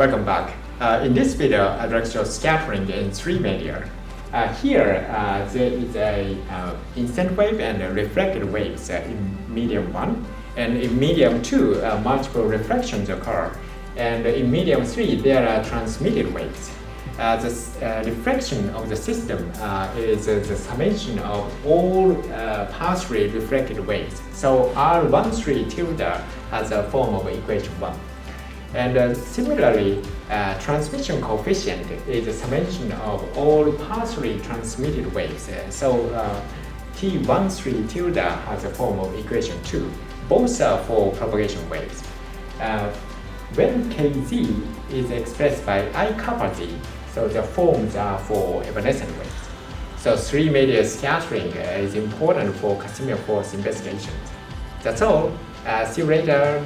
Welcome back. In this video, I'd like to show scattering in three media. Here, there is a instant wave and reflected waves in medium 1. And in medium 2, multiple reflections occur. And in medium 3, there are transmitted waves. The reflection of the system is the summation of all partially reflected waves. So R13 tilde has a form of equation 1. And similarly, transmission coefficient is the summation of all partially transmitted waves. So T13 tilde has a form of equation 2. Both are for propagation waves. When Kz is expressed by I kappa z, so the forms are for evanescent waves. So three media scattering is important for Casimir force investigations. That's all. See you later.